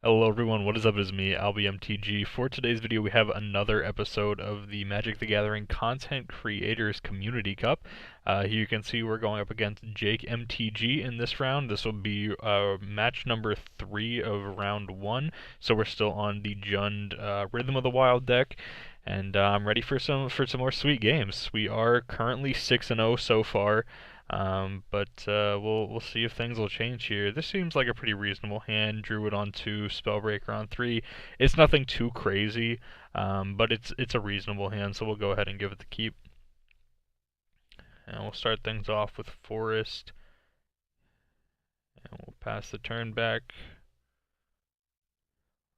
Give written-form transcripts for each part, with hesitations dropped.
Hello everyone, what is up? It is me, AlbyMTG. For today's video, we have another episode of the Magic the Gathering Content Creators Community Cup. Here you can see we're going up against JakeMTG in this round. This will be match number 3 of round 1, so we're still on the Jund Rhythm of the Wild deck, and I'm ready for some more sweet games. We are currently 6-0 so far. We'll see if things will change here. This seems like a pretty reasonable hand. Druid on 2, Spellbreaker on 3. It's nothing too crazy, but it's a reasonable hand, so we'll go ahead and give it the keep. And we'll start things off with Forest. And we'll pass the turn back.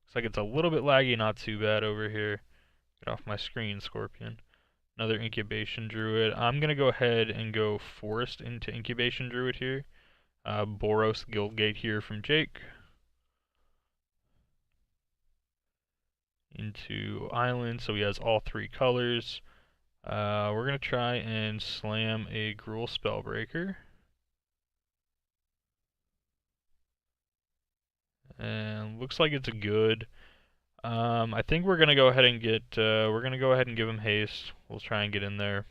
Looks like it's a little bit laggy, not too bad over here. Get off my screen, Scorpion. Another Incubation Druid. I'm going to go ahead and go Forest into Incubation Druid here. Boros Guildgate here from Jake. Into Island, so he has all 3 colors. We're going to try and slam a Gruul Spellbreaker. And looks like it's good. I think we're gonna go ahead and give him haste. We'll try and get in there.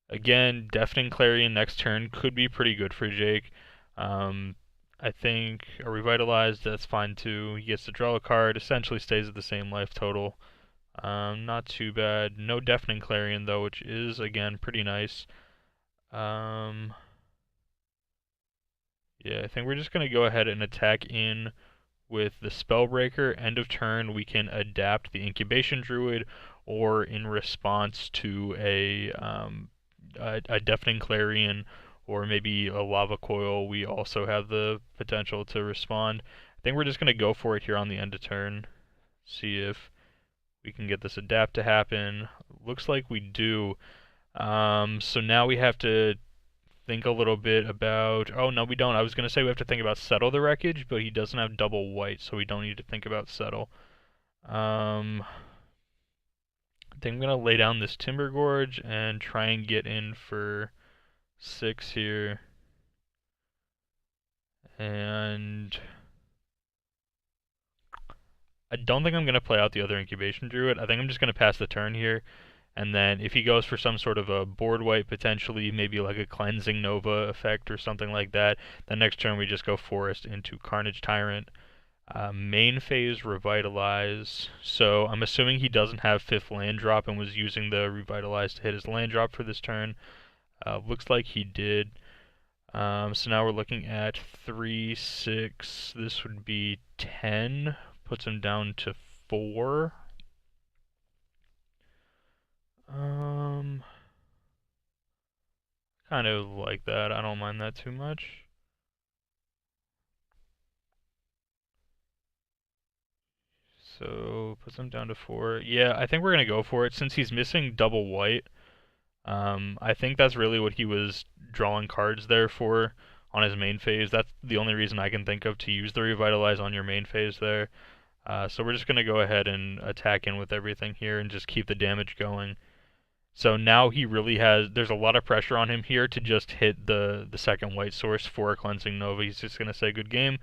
Again, Deafening Clarion next turn could be pretty good for Jake. I think a Revitalized, that's fine too. He gets to draw a card, essentially stays at the same life total. Not too bad. No Deafening Clarion though, which is again pretty nice. Yeah, I think we're just gonna go ahead and attack in with the Spellbreaker. End of turn, we can adapt the Incubation Druid, or in response to a Deafening Clarion, or maybe a Lava Coil, we also have the potential to respond. I think we're just going to go for it here on the end of turn. See if we can get this adapt to happen. Looks like we do. So now we have to think a little bit about... Oh, no, we don't. I was going to say we have to think about Settle the Wreckage, but he doesn't have double white, so we don't need to think about Settle. I think I'm going to lay down this Timber Gorge and try and get in for 6 here. And I don't think I'm going to play out the other Incubation Druid. I think I'm just going to pass the turn here. And then if he goes for some sort of a board wipe, potentially, maybe like a Cleansing Nova effect or something like that, the next turn we just go Forest into Carnage Tyrant. Main phase, Revitalize. So I'm assuming he doesn't have 5th land drop and was using the Revitalize to hit his land drop for this turn. Looks like he did. So now we're looking at 3, 6. This would be 10. Puts him down to 4. Kind of like that. I don't mind that too much. So puts him down to 4. Yeah, I think we're gonna go for it since he's missing double white. I think that's really what he was drawing cards there for on his main phase. That's the only reason I can think of to use the Revitalize on your main phase there. So we're just gonna go ahead and attack in with everything here and just keep the damage going. So now he really has, there's a lot of pressure on him here to just hit the second white source for a Cleansing Nova. He's just going to say good game.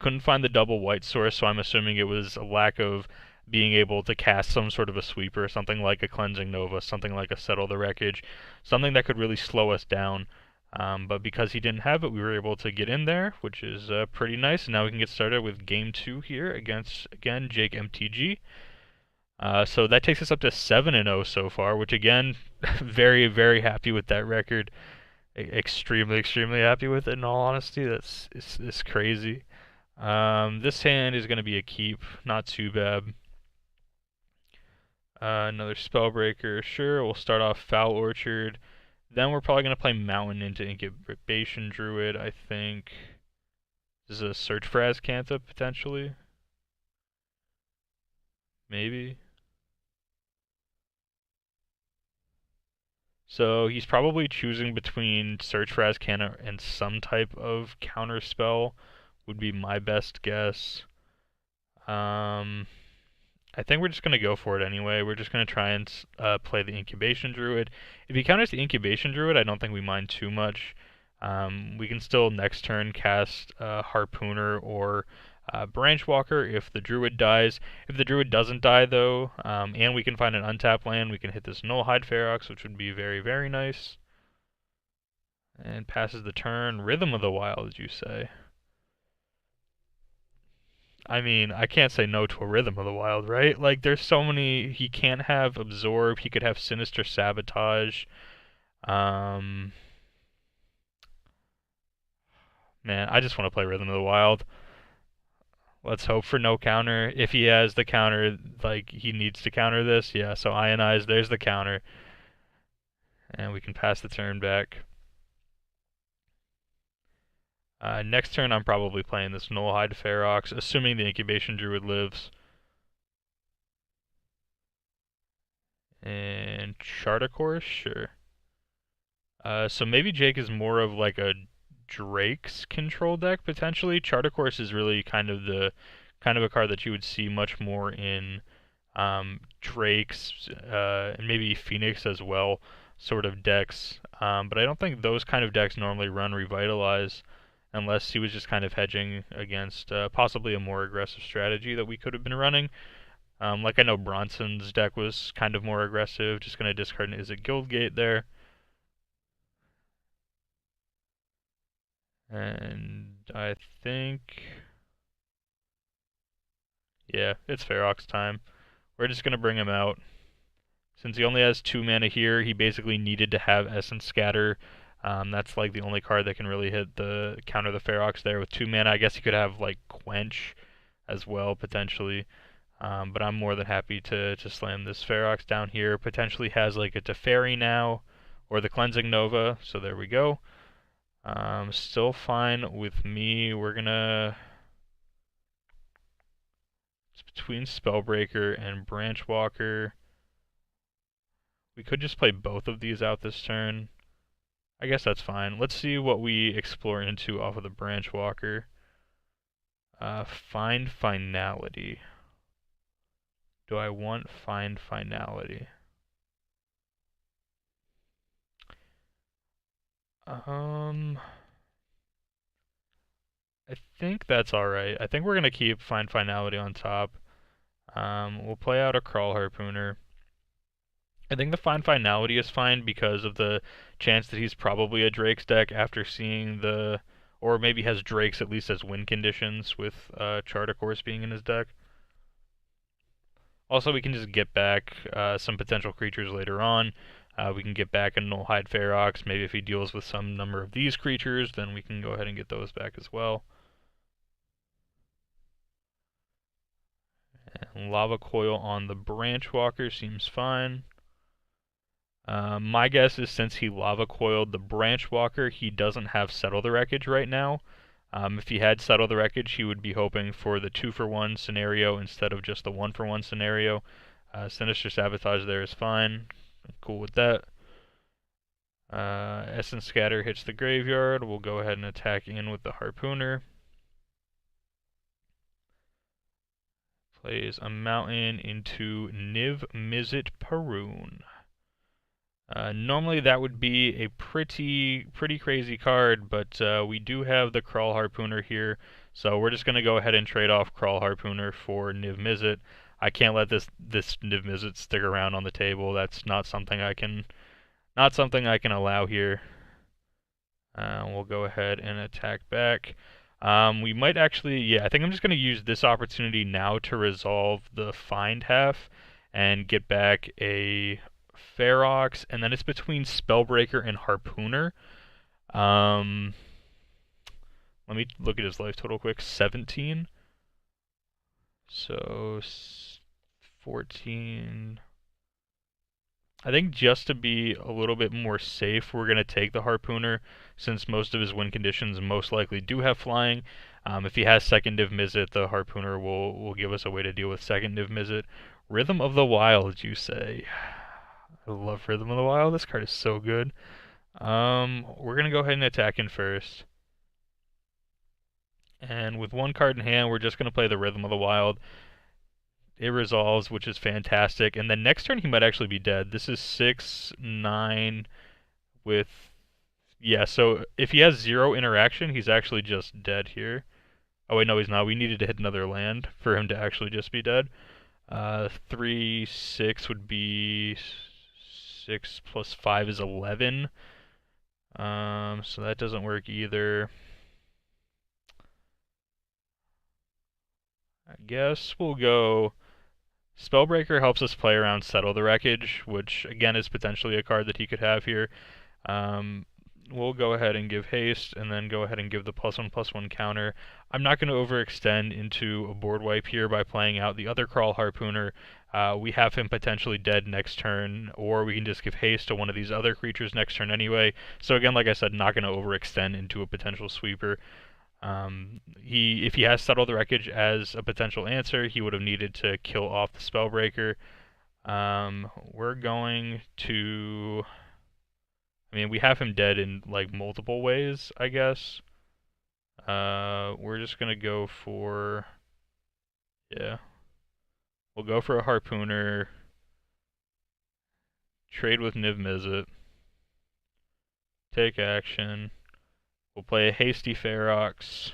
Couldn't find the double white source, so I'm assuming it was a lack of being able to cast some sort of a sweeper, something like a Cleansing Nova, something like a Settle the Wreckage, something that could really slow us down. But because he didn't have it, we were able to get in there, which is pretty nice. And now we can get started with Game 2 here against, again, JakeMTG. So that takes us up to 7-0 so far, which again, very, very happy with that record. Extremely, extremely happy with it, in all honesty. It's crazy. This hand is going to be a keep, not too bad. Another Spellbreaker, sure. We'll start off Foul Orchard. Then we're probably going to play Mountain into Incubation Druid, I think. This is a Search for Azcanta, potentially. Maybe. So he's probably choosing between Search for Azcanta and some type of counter spell, would be my best guess. I think we're just going to go for it anyway. We're just going to try and play the Incubation Druid. If he counters the Incubation Druid, I don't think we mind too much. We can still next turn cast Harpooner or Branchwalker if the Druid dies. If the Druid doesn't die though, and we can find an untapped land, we can hit this Nullhide Ferox, which would be very, very nice. And passes the turn. Rhythm of the Wild, you say? I mean, I can't say no to a Rhythm of the Wild, right? Like, there's so many. He can't have Absorb. He could have Sinister Sabotage. Um, Man, I just want to play Rhythm of the Wild. Let's hope for no counter. If he has the counter, like, he needs to counter this. Yeah, so Ionize, there's the counter. And we can pass the turn back. Next turn, I'm probably playing this Nullhide Ferox, assuming the Incubation Druid lives. And Chart a Course? Sure. So maybe Jake is more of like a Drake's control deck, potentially. Chart a Course is really kind of a card that you would see much more in Drake's and maybe Phoenix as well, sort of decks. But I don't think those kind of decks normally run Revitalize unless he was just kind of hedging against possibly a more aggressive strategy that we could have been running. Like I know Bronson's deck was kind of more aggressive, just going to discard an Izzet Guildgate there. And I think, yeah, it's Ferox time. We're just going to bring him out. Since he only has 2 mana here, he basically needed to have Essence Scatter. That's like the only card that can really hit the counter the Ferox there with 2 mana. I guess he could have like Quench as well, potentially. But I'm more than happy to slam this Ferox down here. Potentially has like a Teferi now, or the Cleansing Nova, so there we go. Still fine with me. We're gonna... It's between Spellbreaker and Branchwalker. We could just play both of these out this turn. I guess that's fine. Let's see what we explore into off of the Branchwalker. Find Finality. Do I want Find Finality? I think that's alright. I think we're going to keep Find Finality on top. We'll play out a Crawl Harpooner. I think the Find Finality is fine because of the chance that he's probably a Drake's deck after seeing the... Or maybe has Drake's at least as win conditions with Chart a Course being in his deck. Also, we can just get back some potential creatures later on. We can get back a Nullhide Ferox. Maybe if he deals with some number of these creatures, then we can go ahead and get those back as well. And Lava Coil on the Branchwalker seems fine. My guess is since he Lava Coiled the Branchwalker, he doesn't have Settle the Wreckage right now. If he had Settle the Wreckage, he would be hoping for the 2-for-1 scenario instead of just the 1-for-1 scenario. Sinister Sabotage there is fine. I'm cool with that. Essence Scatter hits the graveyard. We'll go ahead and attack in with the Harpooner. Plays a Mountain into Niv Mizzet Parun. Normally that would be a pretty crazy card, but we do have the Crawl Harpooner here, so we're just going to go ahead and trade off Crawl Harpooner for Niv Mizzet. I can't let this Niv Mizzet stick around on the table. That's not something I can allow here. We'll go ahead and attack back. We might actually, yeah, I think I'm just going to use this opportunity now to resolve the Find half and get back a Ferox, and then it's between Spellbreaker and Harpooner. Let me look at his life total quick. 17. So 14. I think just to be a little bit more safe, we're going to take the Harpooner, since most of his win conditions most likely do have flying. If he has second Niv Mizzet, the Harpooner will give us a way to deal with second Niv Mizzet. Rhythm of the Wild, you say? I love Rhythm of the Wild. This card is so good. We're going to go ahead and attack in first. And with one card in hand, we're just going to play the Rhythm of the Wild. It resolves, which is fantastic. And then next turn, he might actually be dead. This is 6-9 with... Yeah, so if he has 0 interaction, he's actually just dead here. Oh wait, no, he's not. We needed to hit another land for him to actually just be dead. 3, 6 would be 6 plus 5 is 11. So that doesn't work either. I guess we'll go. Spellbreaker helps us play around Settle the Wreckage, which again is potentially a card that he could have here. We'll go ahead and give haste, and then go ahead and give the +1/+1 counter. I'm not going to overextend into a board wipe here by playing out the other Crawl Harpooner. We have him potentially dead next turn, or we can just give haste to one of these other creatures next turn anyway. So again, like I said, not going to overextend into a potential sweeper. If he has Settle the Wreckage as a potential answer, he would have needed to kill off the Spellbreaker. We're going to... I mean, we have him dead in, like, multiple ways, I guess. We're just gonna go for... Yeah. We'll go for a Harpooner. Trade with Niv Mizzet. Take action. We'll play a Hasty Ferox.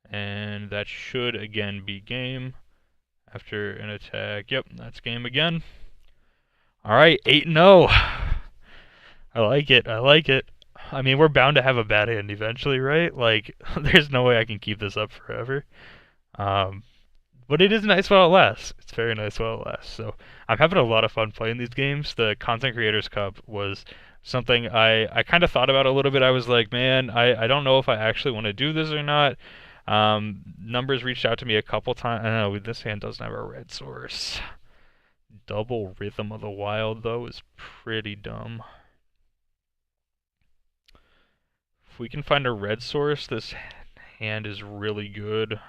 And that should, again, be game. After an attack. Yep, that's game again. Alright, 8-0. I like it. I like it. I mean, we're bound to have a bad hand eventually, right? Like, there's no way I can keep this up forever. But it is nice while it lasts. It's very nice while it lasts. So I'm having a lot of fun playing these games. The Content Creators Cup was something I kind of thought about a little bit. I was like, man, I don't know if I actually want to do this or not. Numbers reached out to me a couple times. I don't know, this hand doesn't have a red source. Double Rhythm of the Wild, though, is pretty dumb. If we can find a red source, this hand is really good.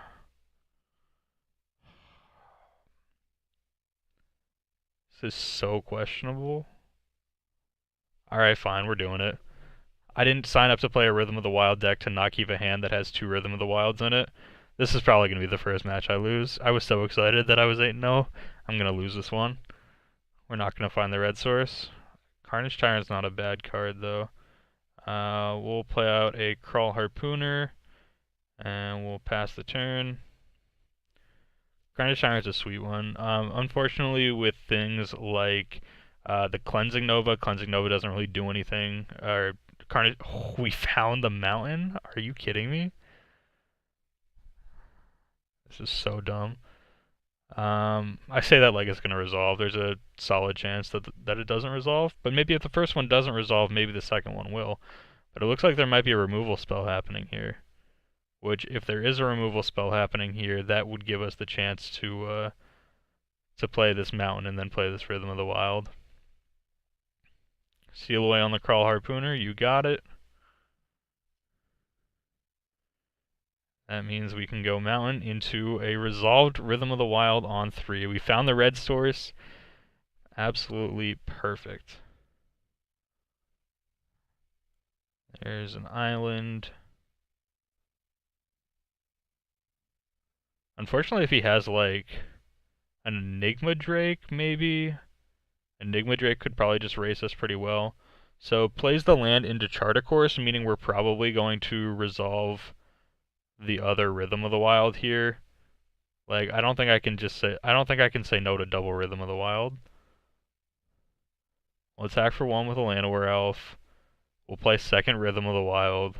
This is so questionable. Alright, fine, we're doing it. I didn't sign up to play a Rhythm of the Wild deck to not keep a hand that has 2 Rhythm of the Wilds in it. This is probably going to be the first match I lose. I was so excited that I was 8-0. I'm going to lose this one. We're not going to find the red source. Carnage Tyrant's not a bad card, though. We'll play out a Crawl Harpooner, and we'll pass the turn. Carnage Tyrant's a sweet one. Unfortunately, with things like the Cleansing Nova doesn't really do anything. Or Carnage, oh, we found the mountain? Are you kidding me? This is so dumb. I say that like it's going to resolve. There's a solid chance that it doesn't resolve. But maybe if the first one doesn't resolve, maybe the second one will. But it looks like there might be a removal spell happening here. Which, if there is a removal spell happening here, that would give us the chance to play this mountain and then play this Rhythm of the Wild. Seal away on the Crawl Harpooner, you got it. That means we can go mountain into a resolved Rhythm of the Wild on 3. We found the red source. Absolutely perfect. There's an island. Unfortunately, if he has, like, an Enigma Drake, maybe? Enigma Drake could probably just race us pretty well. So, plays the land into Chartercourse, meaning we're probably going to resolve the other Rhythm of the Wild here. Like, I don't think I can say no to double Rhythm of the Wild. We'll attack for 1 with a Llanowar Elf. We'll play second Rhythm of the Wild.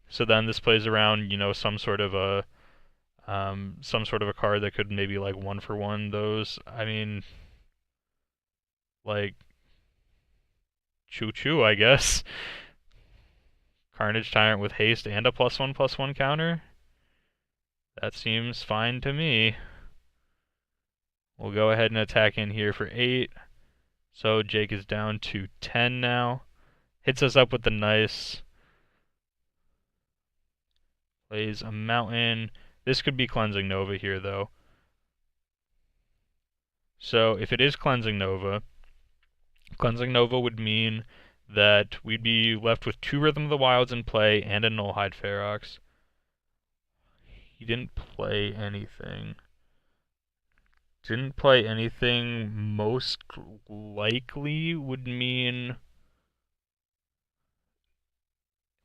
So then this plays around, you know, some sort of a card that could maybe like 1-for-1 those. I mean, like, choo-choo, I guess. Carnage Tyrant with haste and a +1/+1 counter. That seems fine to me. We'll go ahead and attack in here for 8. So Jake is down to 10 now. Hits us up with the nice. Plays a mountain. This could be Cleansing Nova here, though. So if it is Cleansing Nova would mean that we'd be left with 2 Rhythm of the Wilds in play and a Nullhide Ferox. He didn't play anything. Didn't play anything most likely would mean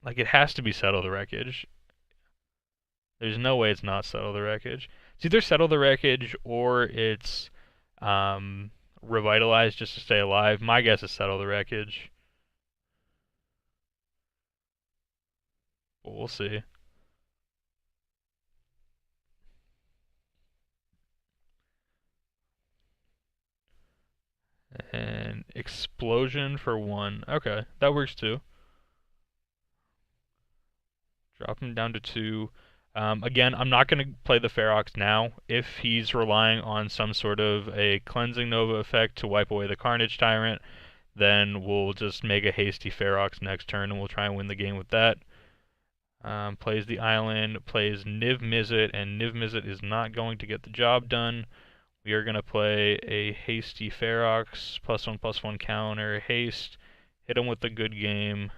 like it has to be Settle the Wreckage. There's no way it's not Settle the Wreckage. It's either Settle the Wreckage or it's um, Revitalize just to stay alive. My guess is Settle the Wreckage. But we'll see. And Explosion for 1. Okay, that works too. Drop him down to 2. Again, I'm not going to play the Ferox now. If he's relying on some sort of a Cleansing Nova effect to wipe away the Carnage Tyrant, then we'll just make a hasty Ferox next turn and we'll try and win the game with that. Plays the island, plays Niv Mizzet, and Niv Mizzet is not going to get the job done. We are going to play a hasty Ferox, +1/+1 counter, haste, hit him with a good game,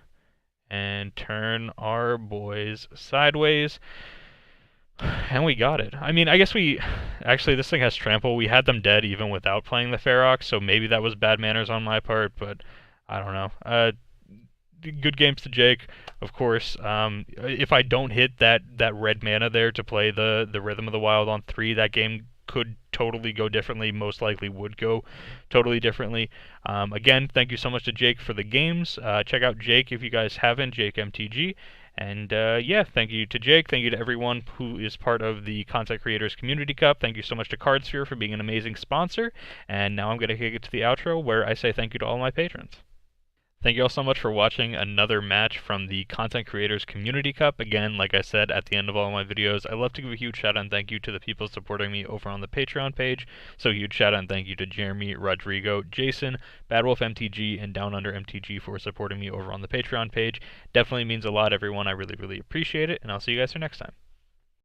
and turn our boys sideways. And we got it. I mean, I guess we... Actually, this thing has trample. We had them dead even without playing the Ferox, so maybe that was bad manners on my part, but I don't know. Good games to Jake, of course. If I don't hit that red mana there to play the Rhythm of the Wild on 3, that game could totally go differently, most likely would go totally differently. Again, thank you so much to Jake for the games. Check out Jake if you guys haven't, JakeMTG. And yeah, thank you to Jake. Thank you to everyone who is part of the Content Creators Community Cup. Thank you so much to CardSphere for being an amazing sponsor. And now I'm going to kick it to the outro where I say thank you to all my patrons. Thank you all so much for watching another match from the Content Creators Community Cup. Again, like I said at the end of all my videos, I love to give a huge shout out and thank you to the people supporting me over on the Patreon page. So huge shout out and thank you to Jeremy, Rodrigo, Jason, BadWolfMTG, and Down Under MTG for supporting me over on the Patreon page. Definitely means a lot, everyone. I really, really appreciate it, and I'll see you guys for next time.